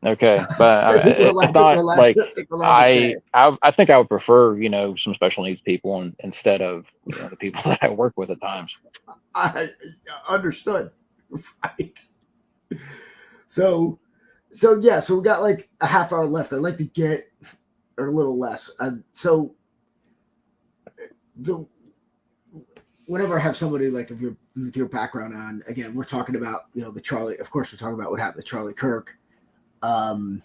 [SPEAKER 2] Okay, but
[SPEAKER 1] I think we're
[SPEAKER 2] it's
[SPEAKER 1] allowed.
[SPEAKER 2] not like
[SPEAKER 1] I think we're allowed to say it.
[SPEAKER 2] I think I would prefer some special needs people instead of the people that I work with at times.
[SPEAKER 1] I understood. Right. So yeah, so we got like a half hour left. I'd like to get or a little less. So the whenever I have somebody like if you're with your background on, again, we're talking about the Charlie. Of course, we're talking about what happened to Charlie Kirk. Um,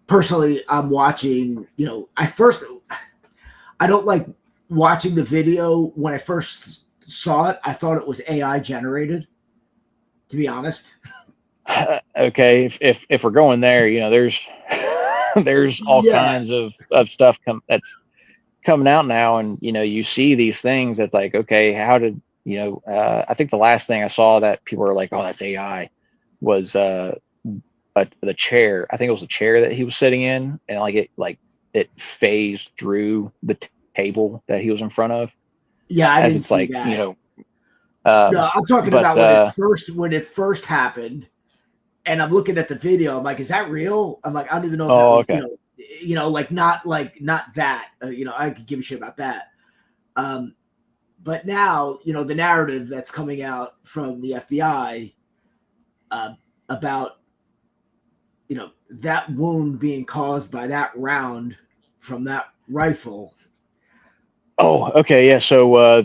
[SPEAKER 1] personally, I'm watching. I don't like watching the video. When I first saw it, I thought it was AI generated. To be honest.
[SPEAKER 2] Okay, if we're going there, there's there's all
[SPEAKER 1] Yeah.
[SPEAKER 2] kinds of stuff that's coming out now, and you see these things that's like, okay, how did I think the last thing I saw that people were like, oh, that's AI, was the chair. I think it was a chair that he was sitting in, and it phased through the table that he was in front of,
[SPEAKER 1] Yeah, I
[SPEAKER 2] as
[SPEAKER 1] didn't
[SPEAKER 2] it's
[SPEAKER 1] see
[SPEAKER 2] like
[SPEAKER 1] that.
[SPEAKER 2] um
[SPEAKER 1] No, I'm talking
[SPEAKER 2] but
[SPEAKER 1] about when it first happened, and I'm looking at the video. I'm like, is that real? I'm like, I don't even know if that
[SPEAKER 2] oh,
[SPEAKER 1] was
[SPEAKER 2] okay.
[SPEAKER 1] not that. I could give a shit about that. But now the narrative that's coming out from the FBI about that wound being caused by that round from that rifle.
[SPEAKER 2] Oh, okay, yeah. So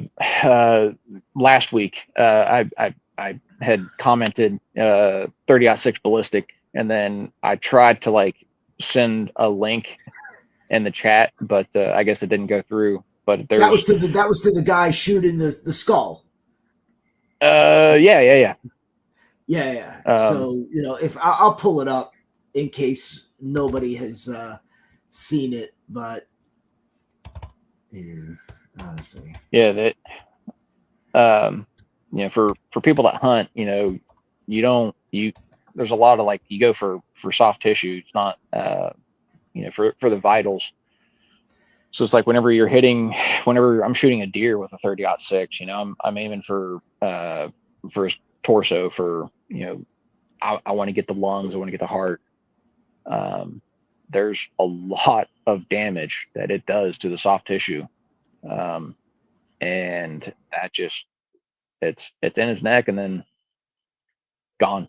[SPEAKER 2] last week, I had commented 30-06 ballistic, and then I tried to send a link in the chat, but I guess it didn't go through. But
[SPEAKER 1] That was
[SPEAKER 2] there's
[SPEAKER 1] to the guy shooting the skull.
[SPEAKER 2] yeah.
[SPEAKER 1] Yeah.
[SPEAKER 2] Um,
[SPEAKER 1] So if I'll pull it up in case nobody has seen it, but yeah,
[SPEAKER 2] yeah, that for people that hunt, you don't you there's a lot of you go for soft tissue. It's not for the vitals. So it's like whenever I'm shooting a deer with a 30-06, I'm aiming for his torso, for I want to get the lungs, I want to get the heart. There's a lot of damage that it does to the soft tissue, and that just it's in his neck and then gone,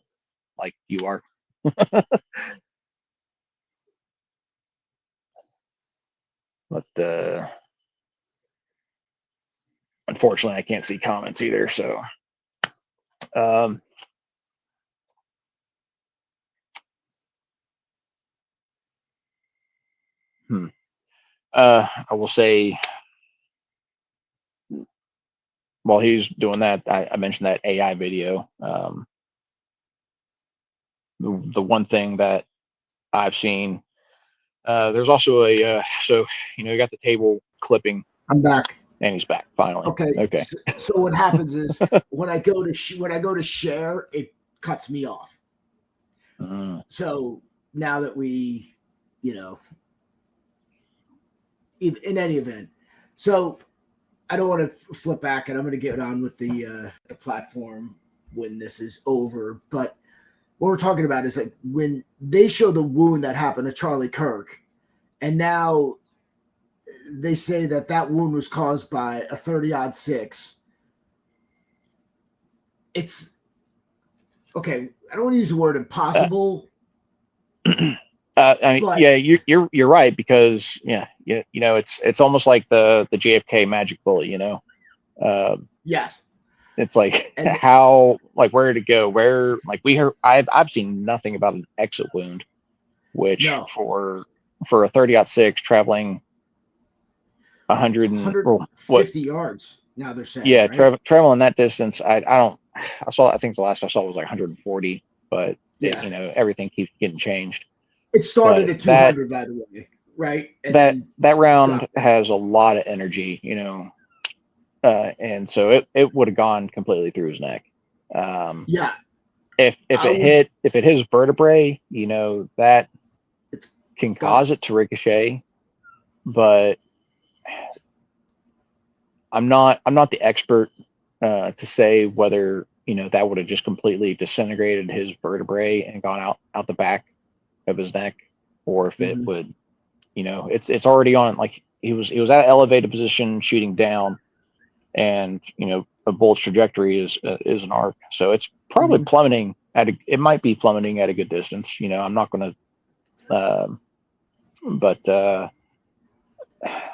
[SPEAKER 2] like you are. But unfortunately, I can't see comments either. So um, hmm. I will say, while he's doing that, I mentioned that AI video. The one thing that I've seen, there's also so you got the table clipping,
[SPEAKER 1] I'm back.
[SPEAKER 2] and he's back finally.
[SPEAKER 1] Okay. So what happens is when I go to share, it cuts me off. So now that we, in any event, so I don't want to flip back, and I'm going to get on with the platform when this is over. But what we're talking about is like when they show the wound that happened to Charlie Kirk, and now they say that wound was caused by a 30-06. It's okay. I don't want to use the word impossible.
[SPEAKER 2] I mean, yeah, you're right, because it's almost like the JFK magic bullet.
[SPEAKER 1] Yes.
[SPEAKER 2] It's like how, like, where to go, where, like, I've seen nothing about an exit wound, which for a 30-06 traveling
[SPEAKER 1] 150 yards. Now they're saying,
[SPEAKER 2] yeah,
[SPEAKER 1] right?
[SPEAKER 2] traveling that distance. I think the last I saw was like 140, but everything keeps getting changed.
[SPEAKER 1] It started at 200, by the way, right?
[SPEAKER 2] And that round has a lot of energy, and so it would have gone completely through his neck. If it hit his vertebrae, that can cause it to ricochet, but I'm not the expert to say whether that would have just completely disintegrated his vertebrae and gone out the back of his neck, or if it would, it's already on, like, he was at an elevated position shooting down, and a bullet's trajectory is an arc, so it's probably plummeting it might be plummeting at a good distance. I'm not going to but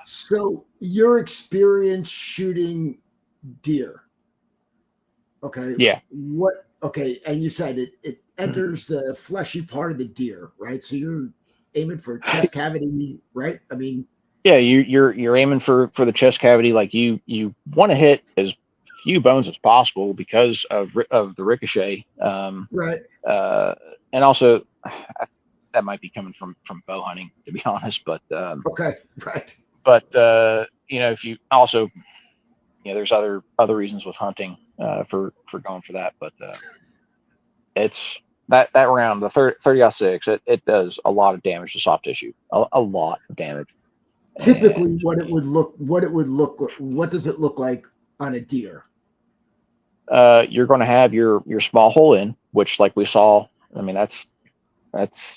[SPEAKER 1] so your experience shooting deer, okay?
[SPEAKER 2] Yeah.
[SPEAKER 1] And you said it enters the fleshy part of the deer, right? So you're aiming for chest cavity, right? I mean,
[SPEAKER 2] yeah, you're aiming for the chest cavity. Like, you want to hit as few bones as possible because of the ricochet.
[SPEAKER 1] Right.
[SPEAKER 2] And also, that might be coming from bow hunting, to be honest. But
[SPEAKER 1] okay, right.
[SPEAKER 2] But if you also, there's other reasons with hunting for going for that. But it's that round, the 30-06, it does a lot of damage to soft tissue, a lot of damage.
[SPEAKER 1] Typically, what does it look like on a deer?
[SPEAKER 2] You're going to have your small hole in, which, like we saw, I mean, that's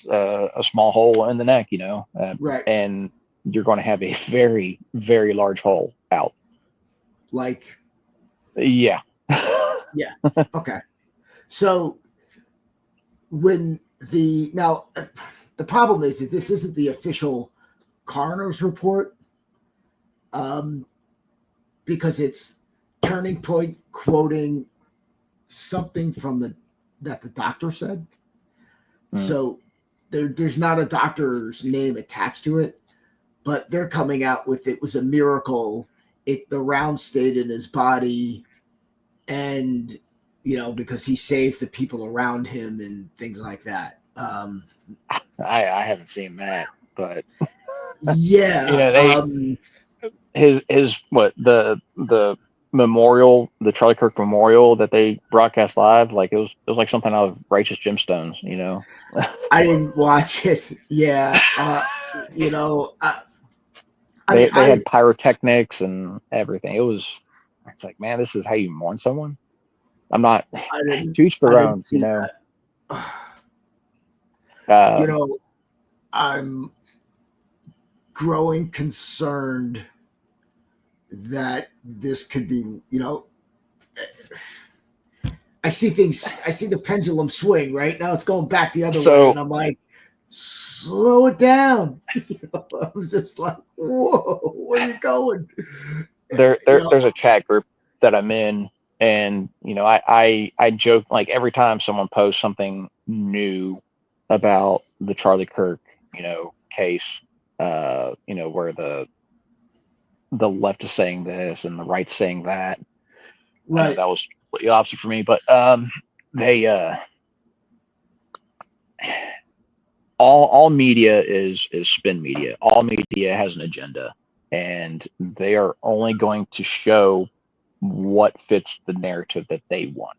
[SPEAKER 2] a small hole in the neck,
[SPEAKER 1] right?
[SPEAKER 2] And you're going to have a very, very large hole out.
[SPEAKER 1] Like,
[SPEAKER 2] yeah.
[SPEAKER 1] Yeah. Okay. So when the problem is that this isn't the official coroner's report, because it's Turning Point quoting something from that the doctor said. So there's not a doctor's name attached to it, but they're coming out with it was a miracle. The round stayed in his body, and because he saved the people around him and things like that.
[SPEAKER 2] I haven't seen that, but
[SPEAKER 1] yeah,
[SPEAKER 2] his what the memorial, the Charlie Kirk memorial that they broadcast live, like it was like something out of Righteous Gemstones,
[SPEAKER 1] I didn't watch it. Yeah,
[SPEAKER 2] they had pyrotechnics and everything. It's like, man, this is how you mourn someone. I'm not, to each their own,
[SPEAKER 1] I'm growing concerned that this could be, I see the pendulum swing. Right now it's going back the other way, and I'm like, slow it down. I'm just like, whoa, where are you going?
[SPEAKER 2] There's a chat group that I'm in, and I joke, like, every time someone posts something new about the Charlie Kirk case, where the left is saying this and the right's saying that, I know
[SPEAKER 1] Right.
[SPEAKER 2] that was the opposite for me, but they all media is spin media. All media has an agenda, and they are only going to show what fits the narrative that they want.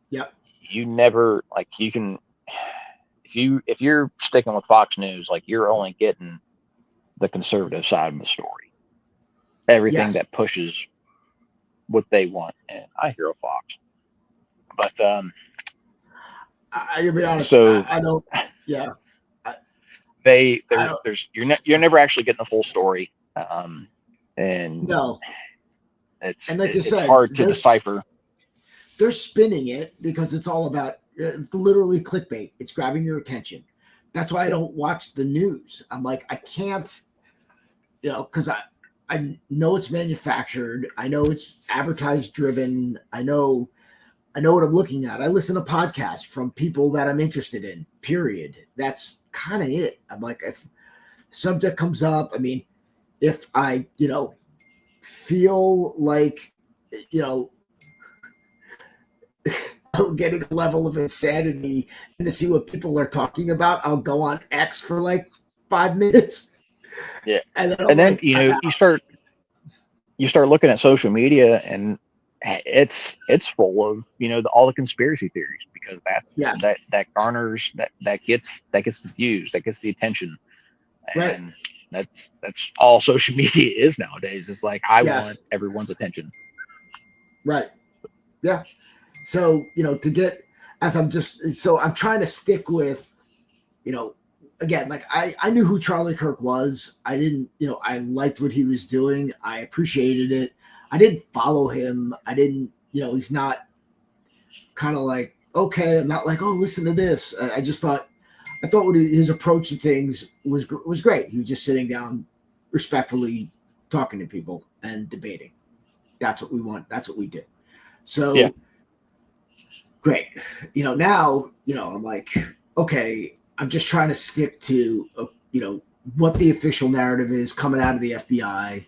[SPEAKER 1] Yep.
[SPEAKER 2] You never like you can if you're sticking with Fox News, like you're only getting the conservative side of the story. Everything
[SPEAKER 1] Yes.
[SPEAKER 2] that pushes what they want, and I hear a Fox, but
[SPEAKER 1] I'll be honest.
[SPEAKER 2] so
[SPEAKER 1] I don't. Yeah. I, I don't.
[SPEAKER 2] there's you're never actually getting the full story, um, and
[SPEAKER 1] No. And like you
[SPEAKER 2] it's
[SPEAKER 1] said,
[SPEAKER 2] hard to decipher.
[SPEAKER 1] they're spinning it because it's all about it's literally clickbait. It's grabbing your attention. That's why I
[SPEAKER 2] Yeah,
[SPEAKER 1] don't watch the news. I'm like, I can't, because I know it's manufactured. I know it's advertised driven. I know what I'm looking at. I listen to podcasts from people that I'm interested in. Period. That's kind of it. I'm like, if subject comes up, I mean, if I, feel like, you know, getting a level of insanity and to see what people are talking about, I'll go on X for like 5 minutes,
[SPEAKER 2] yeah,
[SPEAKER 1] and then I'm
[SPEAKER 2] and then
[SPEAKER 1] like, I'm out.
[SPEAKER 2] you start looking at social media, and it's full of all the conspiracy theories, because
[SPEAKER 1] Yes,
[SPEAKER 2] that garners that gets the views, that gets the attention,
[SPEAKER 1] right.
[SPEAKER 2] and that's all social media is nowadays. It's like, I want
[SPEAKER 1] Yes,
[SPEAKER 2] everyone's attention.
[SPEAKER 1] right. Yeah. So to get as I'm just so I'm trying to stick with you know again, like I knew who Charlie Kirk was. I didn't I liked what he was doing. I appreciated it. I didn't follow him. I didn't he's not kind of like, okay, I'm not like, oh, listen to this. I just thought what his approach to things was great. He was just sitting down, respectfully talking to people and debating. That's what we want. That's what we do.
[SPEAKER 2] Yeah,
[SPEAKER 1] So great. Now I'm like, okay, I'm just trying to stick to what the official narrative is coming out of the FBI.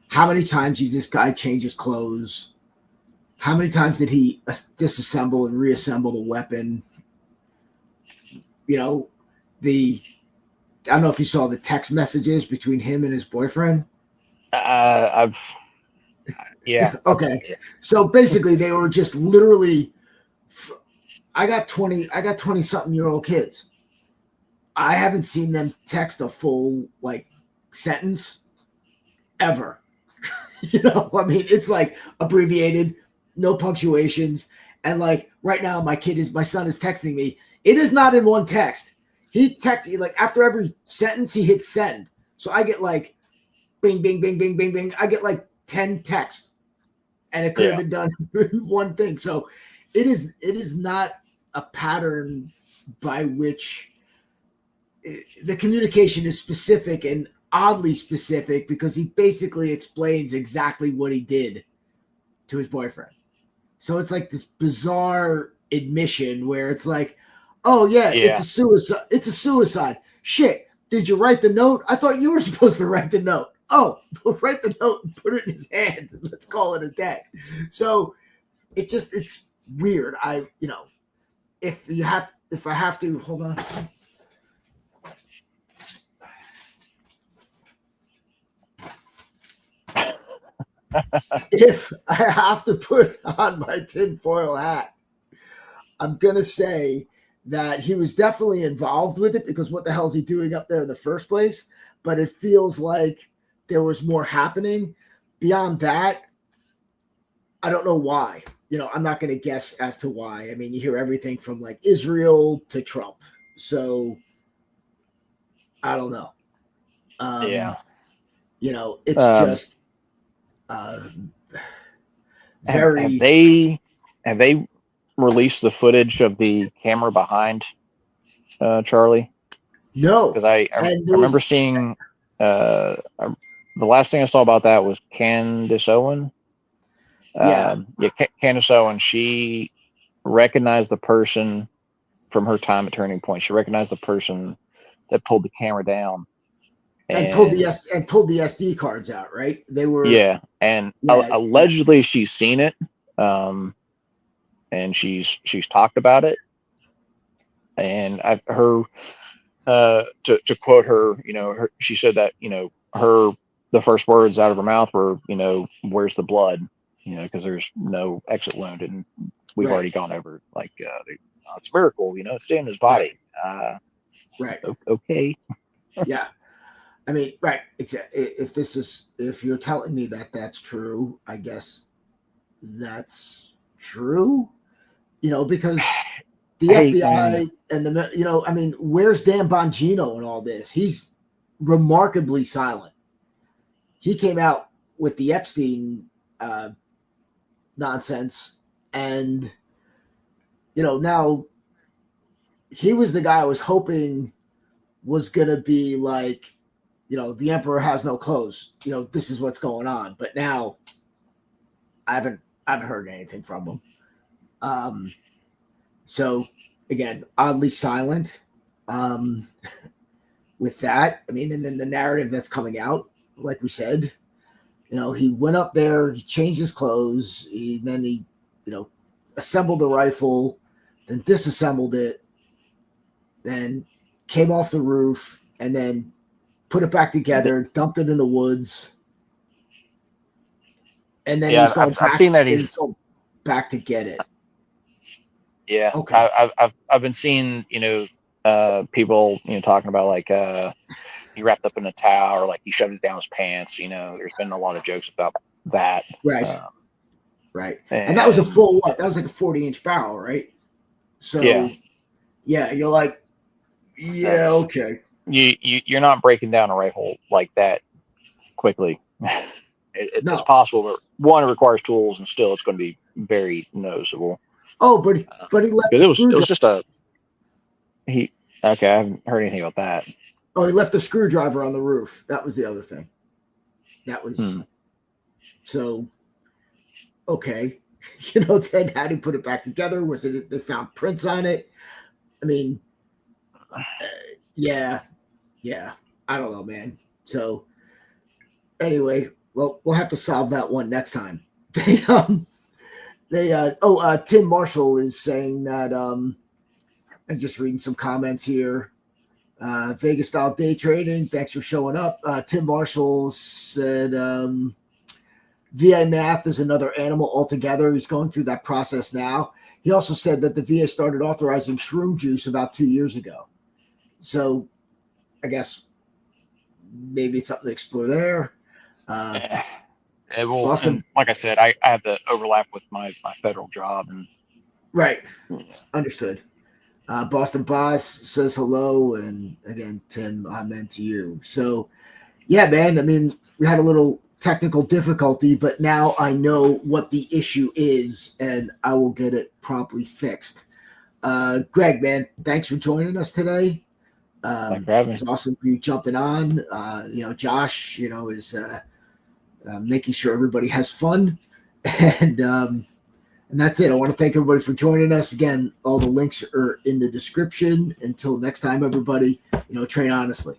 [SPEAKER 1] How many times did this guy change his clothes? How many times did he disassemble and reassemble the weapon? You know, the I don't know if you saw the text messages between him and his boyfriend.
[SPEAKER 2] I've yeah,
[SPEAKER 1] Okay,
[SPEAKER 2] yeah,
[SPEAKER 1] so basically they were just literally. I got 20 something year old kids. I haven't seen them text a full like sentence ever. I mean, it's like abbreviated, no punctuations, and like right now, my son is texting me. It is not in one text. He texts like after every sentence, he hits send. So I get like bing, bing, bing, bing, bing, bing. I get like 10 texts, and it could have
[SPEAKER 2] yeah,
[SPEAKER 1] been done in one thing. So it is not a pattern by which the communication is specific and oddly specific because he basically explains exactly what he did to his boyfriend. So it's like this bizarre admission where it's like, "Oh yeah, it's
[SPEAKER 2] yeah,
[SPEAKER 1] a suicide. It's a suicide. Shit, did you write the note? I thought you were supposed to write the note. Oh, write the note and put it in his hand. Let's call it a day." So it's weird. If I have to hold on. If I have to put on my tinfoil hat, I'm gonna say that he was definitely involved with it because what the hell is he doing up there in the first place? But it feels like there was more happening. Beyond that, I don't know why. I'm not gonna guess as to why. I mean, you hear everything from like Israel to Trump. So I don't know.
[SPEAKER 2] yeah.
[SPEAKER 1] It's
[SPEAKER 2] Um,
[SPEAKER 1] just uh
[SPEAKER 2] have
[SPEAKER 1] very
[SPEAKER 2] they released the footage of the camera behind Charlie?
[SPEAKER 1] no.
[SPEAKER 2] Because
[SPEAKER 1] And
[SPEAKER 2] I
[SPEAKER 1] there
[SPEAKER 2] remember
[SPEAKER 1] was
[SPEAKER 2] seeing the last thing I saw about that was Candace Owen.
[SPEAKER 1] yeah,
[SPEAKER 2] Yeah, Candace Owen. She recognized the person from her time at Turning Point. She recognized the person that pulled the camera down,
[SPEAKER 1] and
[SPEAKER 2] and
[SPEAKER 1] pulled the SD cards out, right? They were,
[SPEAKER 2] yeah, and
[SPEAKER 1] yeah, yeah,
[SPEAKER 2] allegedly she's seen it, and she's talked about it, and to quote her, she said that the first words out of her mouth were, where's the blood, because there's no exit wound, and we've
[SPEAKER 1] right,
[SPEAKER 2] already gone over like it's a miracle, stay in his
[SPEAKER 1] right,
[SPEAKER 2] body.
[SPEAKER 1] right,
[SPEAKER 2] Okay.
[SPEAKER 1] yeah. I mean, right. If you're telling me that that's true, I guess that's true. Because the
[SPEAKER 2] Hey man,
[SPEAKER 1] FBI and I mean, where's Dan Bongino in all this? He's remarkably silent. He came out with the Epstein nonsense, and now he was the guy I was hoping was gonna be like, the emperor has no clothes. This is what's going on. But now I haven't heard anything from him. So again, oddly silent. Um, with that, I mean, and then the narrative that's coming out, like we said, he went up there, he changed his clothes, then he, assembled the rifle, then disassembled it, then came off the roof, and then put it back together, dumped it in the woods, and then
[SPEAKER 2] yeah, I've seen that
[SPEAKER 1] he's going back to get it.
[SPEAKER 2] yeah,
[SPEAKER 1] Okay.
[SPEAKER 2] I've been seeing, people, talking about like, he wrapped up in a towel, or like he shoved it down his pants. There's been a lot of jokes about that.
[SPEAKER 1] Right.
[SPEAKER 2] Um,
[SPEAKER 1] Right. And that was a
[SPEAKER 2] and
[SPEAKER 1] full what? That was like a 40-inch barrel, right?
[SPEAKER 2] yeah,
[SPEAKER 1] So yeah, you're like, yeah,
[SPEAKER 2] that's
[SPEAKER 1] okay.
[SPEAKER 2] you're not breaking down a rifle like that quickly. It's
[SPEAKER 1] No.
[SPEAKER 2] possible, but one, it requires tools, and still it's going to be very noticeable.
[SPEAKER 1] Oh, but he left
[SPEAKER 2] Because
[SPEAKER 1] the
[SPEAKER 2] it was
[SPEAKER 1] screwdriver.
[SPEAKER 2] just a he. Okay, I haven't heard anything about that.
[SPEAKER 1] Oh, he left the screwdriver on the roof. That was the other thing. That was so okay. Then how do you put it back together? Was it they found prints on it? I mean, yeah, yeah. I don't know, man. So anyway, well, we'll have to solve that one next time. Tim Marshall is saying that I'm just reading some comments here. Vegas style day trading. Thanks for showing up. Tim Marshall said VA math is another animal altogether. He's going through that process now. He also said that the VA started authorizing shroom juice about 2 years ago. So I guess maybe it's something to explore there. Boston,
[SPEAKER 2] and like I said, I have the overlap with my federal job, and
[SPEAKER 1] right. Understood. Boston Boss says hello. And again, Tim, I meant to you. So, yeah, man. I mean, we had a little technical difficulty, but now I know what the issue is and I will get it promptly fixed. Greg, man, thanks for joining us today.
[SPEAKER 2] thanks for having me.
[SPEAKER 1] It's awesome for you jumping on. Josh, is making sure everybody has fun. And that's it. I want to thank everybody for joining us. Again, all the links are in the description. Until next time, everybody, train honestly.